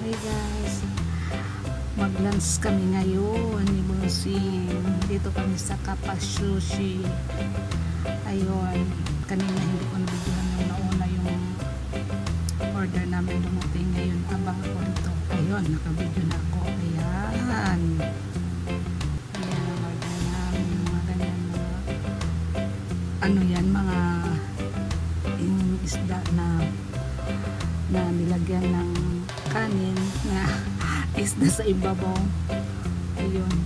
Hey guys, mag-lunch kami ngayon ni Bossing. Dito kami sa Kappa Sushi. Ayun, kanina hindi ko nabigyan yung nauna yung order namin dumating. Ngayon, abang ako dito. Ayun, nakabidyo na ako. Ayan. Ayan ang order namin. Mga ganyan mga ano yan, mga yung isda na nilagyan ng kanin na isda sa ibabaw. Ayun.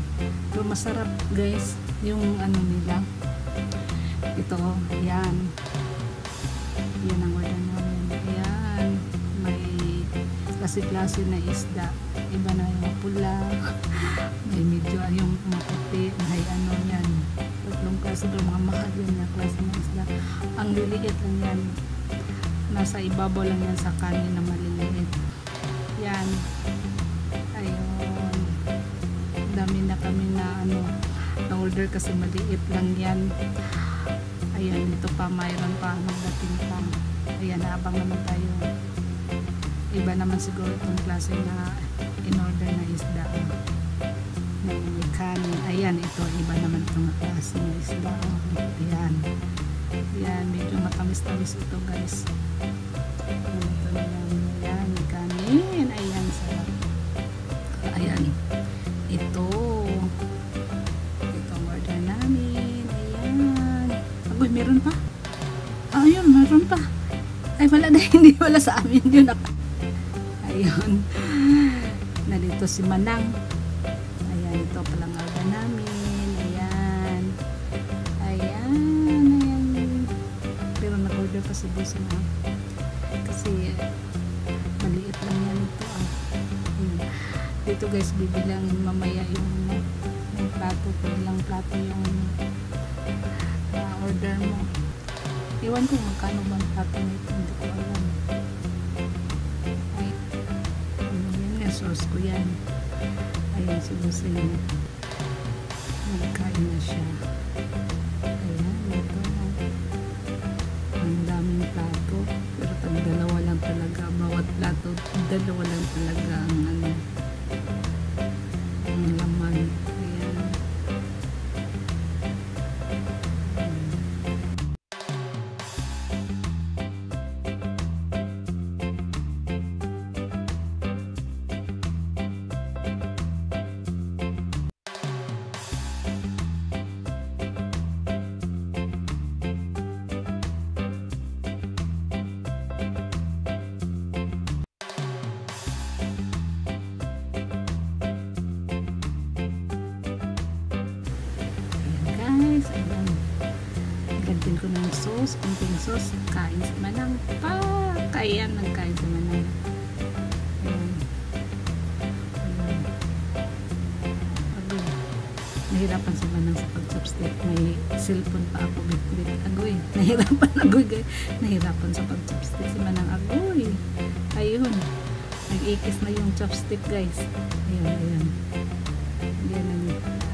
Pero masarap guys yung ano nila. Ito, ayan. Yan ang order namin. Ayan. May klase-klase na isda. Iba na yung pula. May medyo yung maputi. May ano yan. Tatlong klase doon. Mga mahal yun na klase ng isda. Ang liliit lang yan. Nasa ibabaw lang yan sa kanin na maliliit. Yan. Ayun. Dami na kami na ano na order kasi maliit lang yan. Ayan, dito pa mayroon pa magdating pa. Ayan, naabang naman tayo. Iba naman siguro itong klase na in order na isda na may kanin. Ayan, ito iba naman itong klase na isda. Ayan. Ayan, medyo matamis-tamis ito guys. Ito na lang. Ayan, may kanin. Ayan, sarap. Ayan. Ito ang order namin. Ayan. Agoy, meron pa. Ayun, meron pa. Ay, wala na. Hindi wala sa amin yun. Ayun. Nandito si Manang. Ayan, ito palang order namin. Ayan. Ayan. Ayan. Pero nag-order pa si Boss na. Kasi maliit lang yan ito. Dito guys, bibilangin mamaya yung plato. Ilang plato yung order mo. Iwan ko magkano ba ang plato nito. Hindi ko alam. Ay, ano yan nga, sauce ko yan. Ayan, si Bossing. Nagkain na siya. Ayan, ito. Ang daming plato. Pero pag dalawa lang talaga, bawat plato, dalawa lang talaga ang ano. Ang laman. Ayan. Guys, ayan. Gantin ko ng sauce, kunting sauce, kain si Manang pa. Kaya nagkain si Manang. Ayan. Ayan. Agoy. Nahirapan si Manang sa pag-chopstick. May cellphone pa ako bit-bit. Agoy. Nahirapan agoy guys. Nahirapan sa pag-chopstick si Manang. Agoy. Ayun. Nag-ikis na yung chopstick guys. Ayan, ayan. Ayan,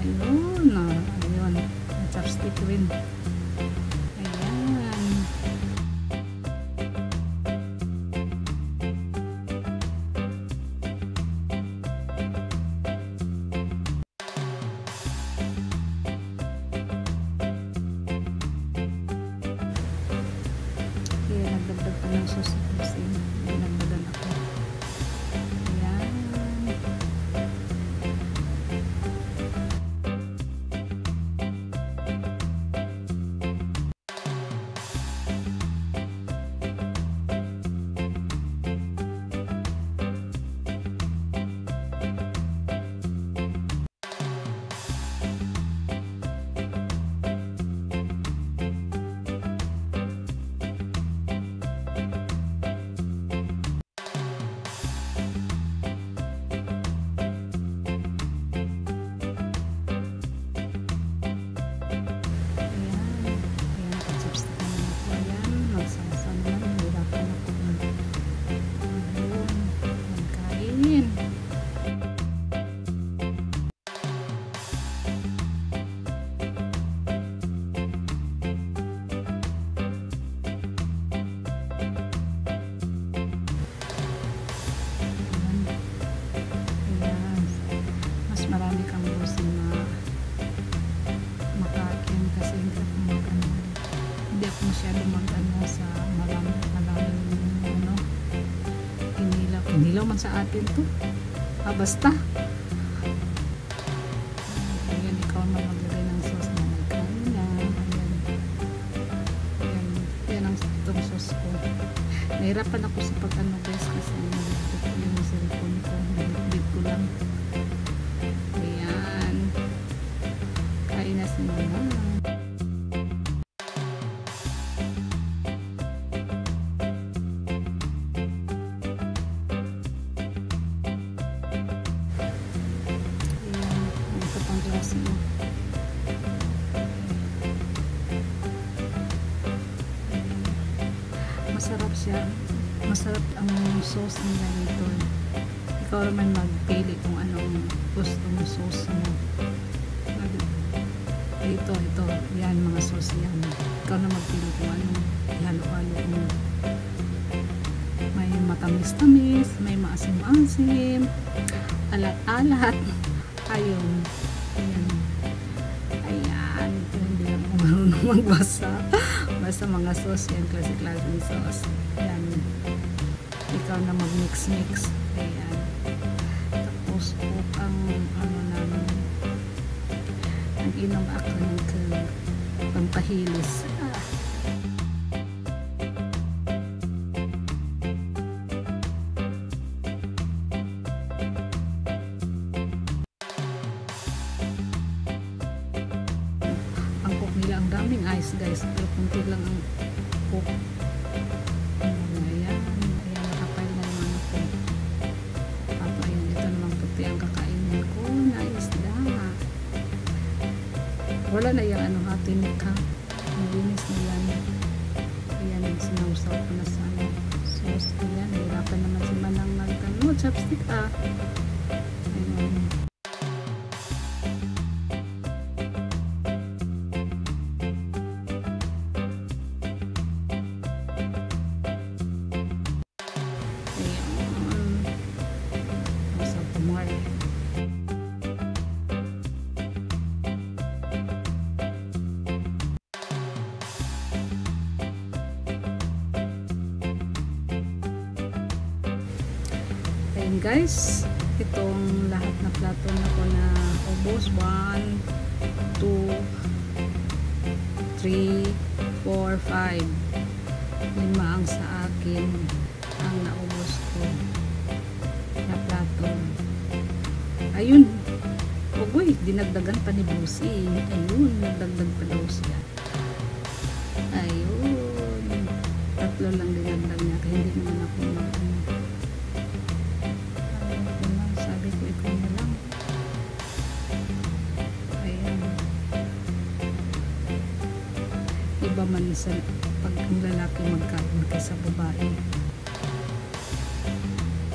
ayun. Ayun. Chopstick rin. Ayan. Kaya nagdagdag pa ng sauce kasi dinagdagan ako. Ayan. Inilaw man sa atin to. Basta. Ayan, ikaw man maglagay ng sauce na magkain na. Ayan. Ayan. Yan ang itong sauce ko. Nahirapan ako sa pag-ano guys kasi nilipit yung cellphone ko. Nilipit ko lang. Ayan. Kain na si mama. Masarap siya. Masarap ang sauce nila nito. Ikaw naman magpili kung anong gusto mo sauce mo. Ito. Yan mga sauce yan. Ikaw na magpili kung anong ihalo-halo mo. May matamis-tamis, may maasim-asim, alat-alat. Ayun. Ayan. Ayan. Hindi lang ako marunong magbasa. Basta mga sauce yan. Classic sauce. Ayan. Ikaw na mag-mix-mix. Ayan. Tapos ang ano namin. Ang inom ako ng pampahilis. Nila ang daming ice guys, pero kunti lang ang cook. Ayan, nakapay na yung ano ko. Ayan, ito naman puti ang kakainin ko na isda. Wala na yung ano hatinik ha, malinis na yan. Ayan, sinausaw ko na sa ano sauce. Ayan, hirapan naman si Manang nagtanong chopstick ah. Ayan. Ayan guys, itong lahat na plato na ko na ubos. 1, 2, 3, 4, 5. 5 ang sa akin ang naubos ko na plato. Ayun. Ugoy, dinagdagan pa ni Bossy. Ayun, nagdagdag pa daw siya. Ayun. 3 lang dinagdag niya kaya hindi naman ako sabi ko ikaw na lang. Ayan. Iba man sa pag ang lalaki magkain kaysa babae.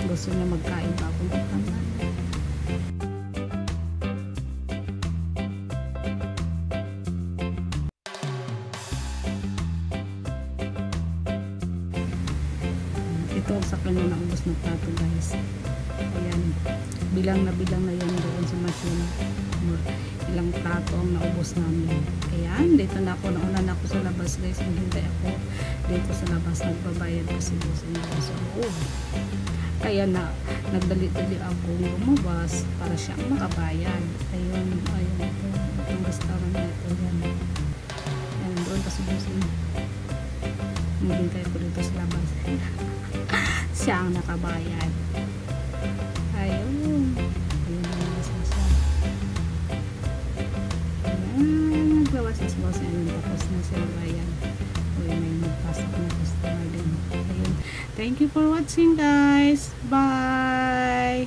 Gusto niya magkain pa ako ng taman. Ito sa kanya naubos na plato guys. Ayan, bilang na yan doon sa machine. Ilang plato ang naubos namin. Ayan, dito na ako, nauna na ako sa labas guys. Hintay ako dito sa labas, nagbabayad kasi doon sa labas. Kaya na, nagdali-dali ako lumabas para siyang makabayad. Ayun, itong restaurant na ito. Ayan, doon kasi doon hintay ko dito sa labas. Siya ang nakabayad. Ayun. Ayun na siya. Ayan. Naglawas na siya. Tapos na siya bayan. Uy, may magpasok na customer din. Ayun. Thank you for watching guys. Bye!